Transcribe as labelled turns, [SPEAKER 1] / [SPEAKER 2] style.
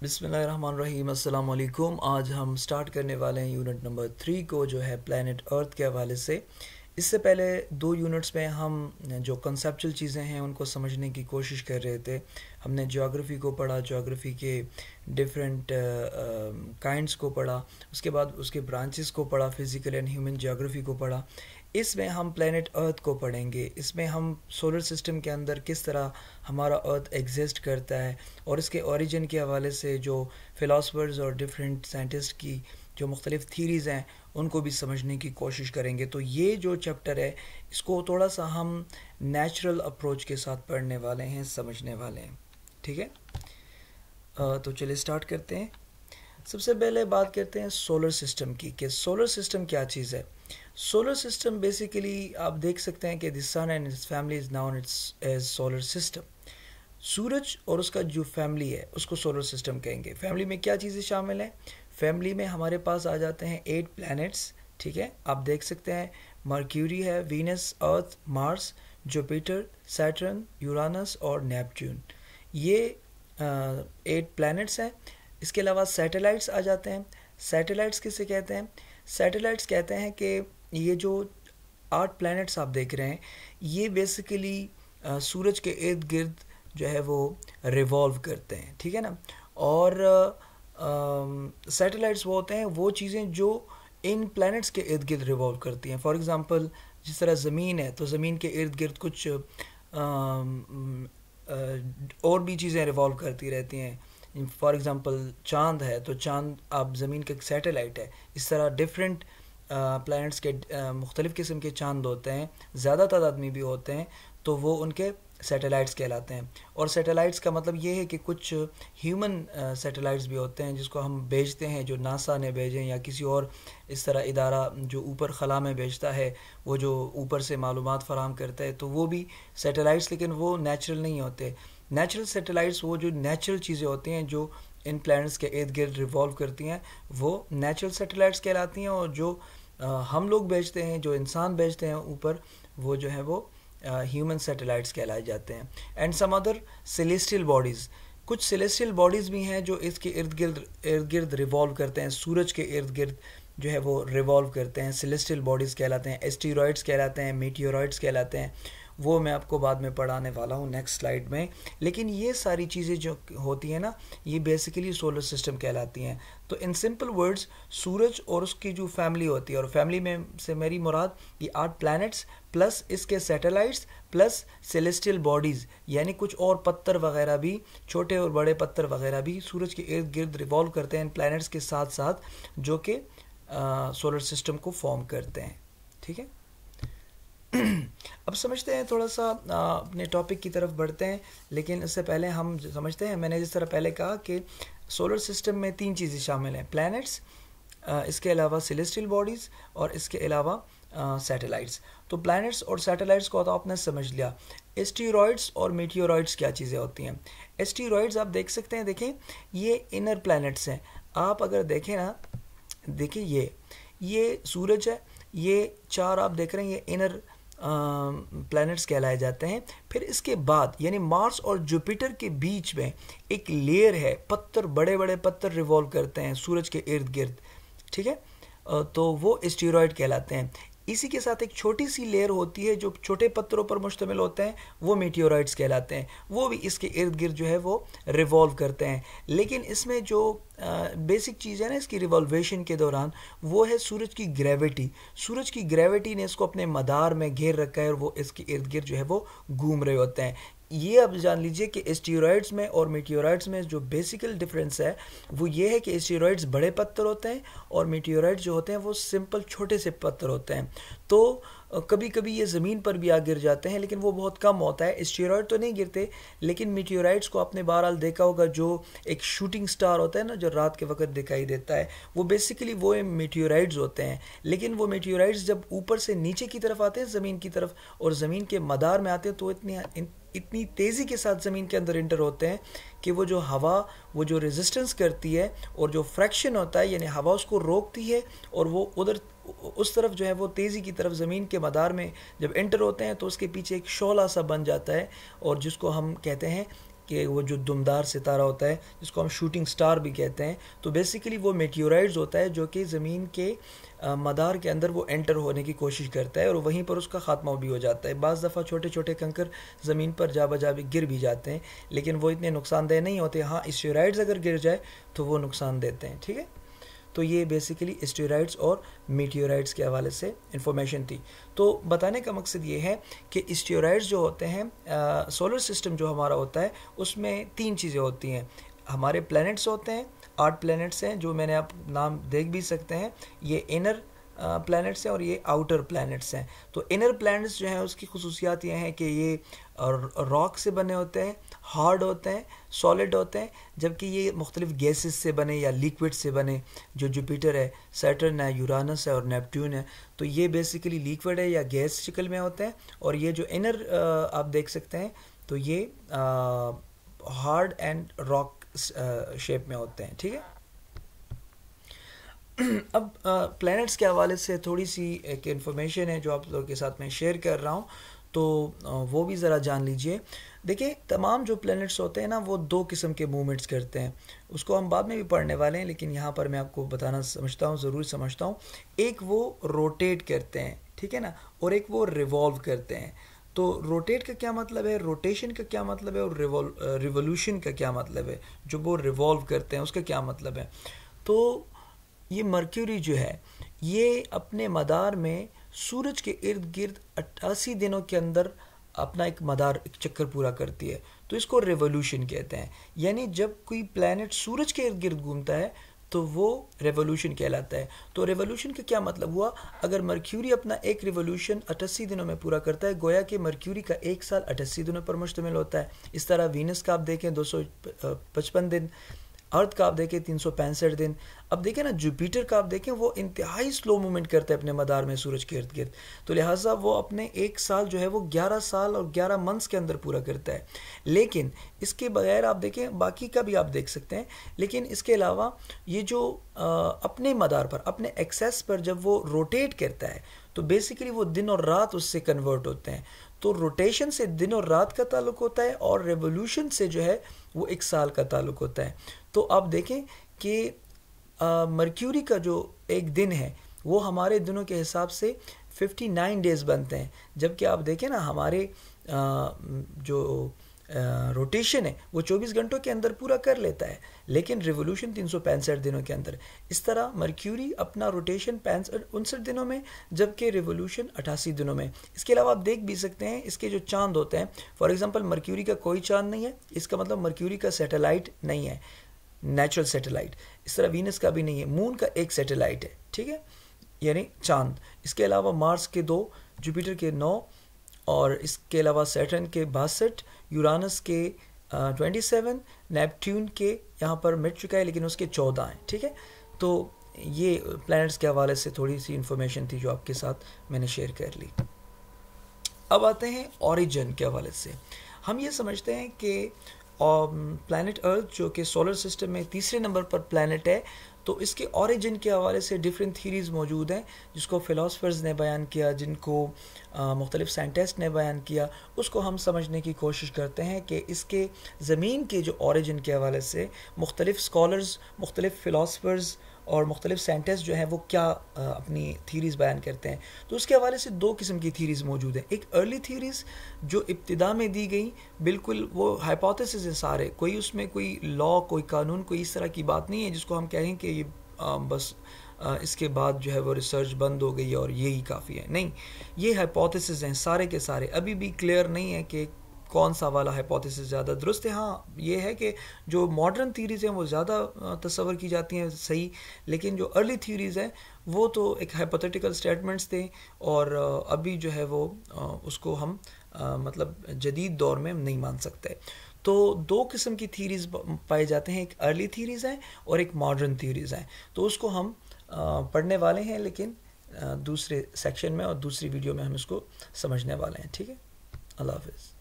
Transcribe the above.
[SPEAKER 1] बिस्मिल्लाहिर्रहमानिर्रहीम। अस्सलाम वालेकुम। आज हम स्टार्ट करने वाले हैं यूनिट नंबर 3 को, जो है प्लैनेट अर्थ के हवाले से। इससे पहले 2 यूनिट्स में हम जो कंसेप्चुअल चीज़ें हैं उनको समझने की कोशिश कर रहे थे। हमने ज्योग्राफ़ी को पढ़ा, ज्योग्राफ़ी के डिफरेंट काइंड्स को पढ़ा, उसके बाद उसके ब्रांचेस को पढ़ा, फ़िज़िकल एंड ह्यूमन ज्योग्राफ़ी को पढ़ा। इसमें हम प्लैनेट अर्थ को पढ़ेंगे। इसमें हम सोलर सिस्टम के अंदर किस तरह हमारा अर्थ एग्जिस्ट करता है और इसके ओरिजिन के हवाले से जो फ़िलासफ़र्स और डिफरेंट साइंटिस्ट की जो मुख्तलिफ़ थीरीज़ हैं उनको भी समझने की कोशिश करेंगे। तो ये जो चैप्टर है इसको थोड़ा सा हम नेचुरल अप्रोच के साथ पढ़ने वाले हैं, समझने वाले हैं। ठीक है, तो चलिए स्टार्ट करते हैं। सबसे पहले बात करते हैं सोलर सिस्टम की, कि सोलर सिस्टम क्या चीज़ है। सोलर सिस्टम बेसिकली आप देख सकते हैं कि the sun and its family is known its as solar system. सूरज और उसका जो फैमिली है उसको सोलर सिस्टम कहेंगे। फैमिली में क्या चीज़ें शामिल हैं? फैमिली में हमारे पास आ जाते हैं 8 प्लैनेट्स। ठीक है, आप देख सकते हैं मर्क्यूरी है, वीनस, अर्थ, मार्स, जुपिटर, सैटर्न, यूरानस और नेपच्यून। ये 8 प्लैनेट्स हैं। इसके अलावा सैटेलाइट्स आ जाते हैं। सैटेलाइट्स किसे कहते हैं? सैटेलाइट्स कहते हैं कि ये जो 8 प्लैनेट्स आप देख रहे हैं ये बेसिकली सूरज के इर्द गिर्द जो है वो रिवॉल्व करते हैं। ठीक है ना। और सैटेलाइट्स वो होते हैं वो चीज़ें जो इन प्लैनेट्स के इर्द गिर्द रिवॉल्व करती हैं। फॉर एग्ज़ाम्पल जिस तरह ज़मीन है तो ज़मीन के इर्द गिर्द कुछ और भी चीज़ें रिवॉल्व करती रहती हैं। फॉर एग्ज़ाम्पल चाँद है तो चाँद आप ज़मीन का एक सैटेलाइट है। इस तरह डिफरेंट प्लैनेट्स के मुख्तलिफ़ किस्म के चाँद होते हैं, ज़्यादा तादाद में भी होते हैं, तो वो उनके सैटेलाइट्स कहलाते हैं। और सैटेलाइट्स का मतलब ये है कि कुछ ह्यूमन सैटेलाइट्स भी होते हैं जिसको हम भेजते हैं, जो नासा ने भेजें या किसी और इस तरह इदारा जो ऊपर खला में भेजता है, वो जो ऊपर से मालूमात फराहम करता है, तो वो भी सैटेलाइट्स, लेकिन वो नेचुरल नहीं होते। नेचुरल सैटेलाइट्स वो जो नेचुरल चीज़ें होती हैं जो इन प्लैनेट्स के इर्द गिर्द रिवॉल्व करती हैं वो नेचुरल सैटेलाइट्स कहलाती हैं। और जो हम लोग भेजते हैं, जो इंसान भेजते हैं ऊपर, वो जो है वो ह्यूमन सैटेलाइट्स कहलाए जाते हैं। And some other celestial bodies, कुछ सेलेस्टियल बॉडीज़ भी हैं जो इसके इर्द गिर्द रिवॉल्व करते हैं, सूरज के इर्द गिर्द जो है वो रिवॉल्व करते हैं। सेलेस्टियल बॉडीज़ कहलाते हैं, एस्टेरॉइड्स कहलाते हैं, मीटियोरॉइड्स कहलाते हैं। वो मैं आपको बाद में पढ़ाने वाला हूँ नेक्स्ट स्लाइड में। लेकिन ये सारी चीज़ें जो होती हैं ना, ये बेसिकली सोलर सिस्टम कहलाती हैं। तो इन सिंपल वर्ड्स सूरज और उसकी जो फैमिली होती है, और फैमिली में से मेरी मुराद ये 8 प्लैनेट्स प्लस इसके सैटेलाइट्स प्लस सेलेस्टियल बॉडीज़, यानी कुछ और पत्थर वगैरह भी, छोटे और बड़े पत्थर वगैरह भी सूरज के इर्द गिर्द रिवॉल्व करते हैं इन प्लैनेट्स के साथ साथ, जो कि सोलर सिस्टम को फॉर्म करते हैं। ठीक है, अब समझते हैं, थोड़ा सा अपने टॉपिक की तरफ बढ़ते हैं। लेकिन इससे पहले हम समझते हैं, मैंने जिस तरह पहले कहा कि सोलर सिस्टम में 3 चीज़ें शामिल हैं, प्लैनेट्स, इसके अलावा सेलेस्टियल बॉडीज़ और इसके अलावा सैटेलाइट्स। तो प्लैनेट्स और सैटेलाइट्स को तो आपने समझ लिया। एस्टेरॉइड्स और मीटियोरॉइड्स क्या चीज़ें होती हैं? एस्टेरॉइड्स आप देख सकते हैं, देखें ये इनर प्लैनेट्स हैं। आप अगर देखें ना, देखिए ये सूरज है, ये 4 आप देख रहे हैं, ये इनर प्लैनेट्स कहलाए जाते हैं। फिर इसके बाद यानी मार्स और जुपिटर के बीच में एक लेयर है, पत्थर, बड़े बड़े पत्थर रिवॉल्व करते हैं सूरज के इर्द गिर्द। ठीक है, तो वो एस्टेरॉइड कहलाते हैं। इसी के साथ एक छोटी सी लेयर होती है जो छोटे पत्थरों पर मुश्तमिल होते हैं, वो मीटियोराइड्स कहलाते हैं। वो भी इसके इर्द गिर्द जो है वो रिवॉल्व करते हैं। लेकिन इसमें जो बेसिक चीज़ है ना इसकी रिवॉल्वेशन के दौरान, वो है सूरज की ग्रेविटी। सूरज की ग्रेविटी ने इसको अपने मदार में घेर रखा है और वो इसके इर्द गिर्द जो है वो घूम रहे होते हैं। ये अब जान लीजिए कि एस्टेरॉइड्स में और मीटियोराइड्स में जो बेसिकल डिफरेंस है वो ये है कि एस्टेरॉइड्स बड़े पत्थर होते हैं और मीटियोराइड्स जो होते हैं वो सिंपल छोटे से पत्थर होते हैं। तो कभी कभी ये ज़मीन पर भी आ गिर जाते हैं, लेकिन वो बहुत कम होता है। एस्टेरॉइड तो नहीं गिरते, लेकिन मीटियोराइड्स को आपने बहरहाल देखा होगा, जो एक शूटिंग स्टार होता है ना जो रात के वक्त दिखाई देता है, वो बेसिकली वो मीटियोराइड्स होते हैं। लेकिन वो मीटियोराइड्स जब ऊपर से नीचे की तरफ आते हैं, ज़मीन की तरफ, और ज़मीन के मदार में आते हैं, तो इतनी तेज़ी के साथ ज़मीन के अंदर इंटर होते हैं कि वो जो हवा, वो जो रेजिस्टेंस करती है और जो फ्रैक्शन होता है, यानी हवा उसको रोकती है और वो उधर उस तरफ जो है वो तेज़ी की तरफ ज़मीन के मदार में जब एंटर होते हैं तो उसके पीछे एक शोला सा बन जाता है, और जिसको हम कहते हैं کہ وہ جو دمدار ستارہ ہوتا ہے جس کو ہم شوٹنگ سٹار بھی کہتے ہیں، تو بیسیکلی وہ میٹیورائٹس ہوتا ہے جو کہ زمین کے مدار کے اندر وہ انٹر ہونے کی کوشش کرتا ہے اور وہیں پر اس کا خاتمہ بھی ہو جاتا ہے. بعض دفعہ چھوٹے چھوٹے کنکر زمین پر جا بجا بھی گر بھی جاتے ہیں لیکن وہ اتنے نقصان دہ نہیں ہوتے. ہاں اسٹیرائڈز اگر گر جائے تو وہ نقصان دیتے ہیں. ٹھیک ہے، تو یہ بیسیکلی اسٹیرائڈز اور میٹیورائٹس کے حوالے سے انفارمیشن تھی. تو بتانے کا مقصد یہ ہے کہ اسٹیرائڈز جو ہوتے ہیں، سولر سسٹم جو ہمارا ہوتا ہے اس میں 3 چیزیں ہوتی ہیں. ہمارے پلینٹس ہوتے ہیں، 8 پلینٹس ہیں جو میں نے آپ نام دیکھ بھی سکتے ہیں. یہ انر پلینٹس ہیں اور یہ آؤٹر پلینٹس ہیں. تو انر پلینٹس جو ہیں اس کی خصوصیات یہ ہیں کہ یہ راک سے بنے ہوتے ہیں، ہارڈ ہوتے ہیں، سالڈ ہوتے ہیں، جبکہ یہ مختلف گیسز سے بنے یا لیکوڈ سے بنے. جو جوپیٹر ہے، سیٹرن ہے، یورانس ہے اور نیپٹون ہے، تو یہ بیسیکلی لیکوڈ ہے یا گیس شکل میں ہوتے ہیں. اور یہ جو انر آپ دیکھ سکتے ہیں تو یہ ہارڈ اینڈ راک شیپ میں ہوتے ہیں. ٹھیک ہے، اب پلینٹس کے حوالے سے تھوڑی سی ایک انفارمیشن ہے جو آپ لوگوں کے ساتھ میں شیئر کر رہا ہوں، تو وہ بھی ذرا جان لیجئے. دیکھیں تمام جو پلینٹس ہوتے ہیں نا وہ 2 قسم کے موومنٹس کرتے ہیں. اس کو ہم بعد میں بھی پڑھنے والے ہیں لیکن یہاں پر میں آپ کو بتانا ضروری سمجھتا ہوں. ایک وہ روٹیٹ کرتے ہیں، ٹھیک ہے نا، اور ایک وہ ریوالو کرتے ہیں. تو روٹیٹ کا کیا مطلب ہے، روٹیشن کا کیا مطلب ہے، اور ریولوشن کا کیا مطلب ہے، جو وہ ریوالو کرتے ہیں اس کا کیا مطلب ہے. تو یہ مرکیوری جو ہے یہ اپنے مدار میں سورج کے ارد گرد 88 دنوں کے اندر اپنا ایک مدار ایک چکر پورا کرتی ہے. تو اس کو ریولوشن کہتے ہیں. یعنی جب کوئی پلینٹ سورج کے ارد گرد گھومتا ہے تو وہ ریولوشن کہلاتا ہے. تو ریولوشن کا کیا مطلب ہوا، اگر مرکیوری اپنا ایک ریولوشن 88 دنوں میں پورا کرتا ہے، گویا کہ مرکیوری کا ایک سال 88 دنوں پر مشتمل ہوتا ہے. اس طرح وینس کا آپ دیکھیں 255 دن، ارتھ کا آپ دیکھیں 365 دن. اب دیکھیں نا جوپیٹر کا آپ دیکھیں وہ انتہائی سلو مومنٹ کرتا ہے اپنے مدار میں سورج کے ارد گرد. تو لہٰذا وہ اپنے ایک سال جو ہے وہ 11 سال اور 11 منتھس کے اندر پورا کرتا ہے. لیکن اس کے بغیر آپ دیکھیں باقی کا بھی آپ دیکھ سکتے ہیں، لیکن اس کے علاوہ یہ جو اپنے مدار پر اپنے ایکسس پر جب وہ روٹیٹ کرتا ہے تو بیسیکلی وہ دن اور رات اس سے کنورٹ ہوتے ہیں. تو روٹیشن سے دن اور رات کا تعلق ہوتا ہے اور ریولوشن سے جو ہے وہ ایک سال کا تعلق ہوتا ہے. تو آپ دیکھیں کہ مرکیوری کا جو ایک دن ہے وہ ہمارے دنوں کے حساب سے 59 ڈیز بنتے ہیں، جبکہ آپ دیکھیں نا ہمارے جو روٹیشن ہے وہ 24 گھنٹوں کے اندر پورا کر لیتا ہے، لیکن ریولوشن 365 دنوں کے اندر. اس طرح مرکیوری اپنا روٹیشن 59 دنوں میں جبکہ ریولوشن 88 دنوں میں. اس کے علاوہ آپ دیکھ بھی سکتے ہیں اس کے جو چاند ہوتے ہیں، فار ایگزامپل مرکیوری کا کوئی چاند نہیں ہے، اس کا مطلب مرکیوری کا سیٹلائٹ نہیں ہے، نیچرل سیٹلائٹ. اس طرح وینس کا بھی نہیں ہے، مون کا ایک سیٹلائٹ ہے، ٹھیک ہے، یعنی چاند. اس کے علاوہ مارس کے 2، جوپیٹر کے 9، اور اس کے علاوہ سیٹرن کے 62، یورانس کے 27، نیپٹیون کے یہاں پر مٹ چکا ہے لیکن اس کے 14 ہیں. ٹھیک ہے، تو یہ پلینٹس کے حوالے سے تھوڑی سی انفارمیشن تھی جو آپ کے ساتھ میں نے شیئر کر لی. اب آتے ہیں اوریجن کے حوالے سے. ہم یہ سمجھتے ہیں کہ پلانٹ ارتھ جو کہ سولر سسٹم میں تیسرے نمبر پر پلانٹ ہے، تو اس کے اوریجن کے حوالے سے ڈیفرنٹ تھیریز موجود ہیں جس کو فلاسفرز نے بیان کیا، جن کو مختلف سائنٹسٹ نے بیان کیا. اس کو ہم سمجھنے کی کوشش کرتے ہیں کہ اس کے زمین کے جو اوریجن کے حوالے سے مختلف اسکالرز، مختلف فلاسفرز اور مختلف سائنٹسٹ جو ہیں وہ کیا اپنی تھیریز بیان کرتے ہیں. تو اس کے حوالے سے 2 قسم کی تھیریز موجود ہیں. ایک ارلی تھیریز جو ابتدا میں دی گئی، بالکل وہ ہائپوتھیسز ہیں سارے، کوئی اس میں کوئی لا، کوئی قانون، کوئی اس طرح کی بات نہیں ہے جس کو ہم کہیں کہ یہ بس اس کے بعد جو ہے وہ ریسرچ بند ہو گئی اور یہی کافی ہے. نہیں، یہ ہائپوتھیسز ہیں سارے کے سارے. ابھی بھی کلیئر نہیں ہے کہ کون سا والا ہائپوتھیسس زیادہ درست ہے. ہاں یہ ہے کہ جو ماڈرن تھیوریز ہیں وہ زیادہ تصور کی جاتی ہیں صحیح، لیکن جو ارلی تھیوریز ہیں وہ تو ایک ہائپوتھیٹیکل سٹیٹمنٹس تھے، اور ابھی جو ہے وہ اس کو ہم مطلب جدید دور میں نہیں مان سکتے. تو 2 قسم کی تھیوریز پائے جاتے ہیں، ایک ارلی تھیوریز ہیں اور ایک ماڈرن تھیوریز ہیں. تو اس کو ہم پڑھنے والے ہیں لیکن دوسرے سیکشن میں اور دوسری ویڈیو میں ہم اس کو سمجھنے والے ہیں. ٹھیک ہے، اللہ حافظ.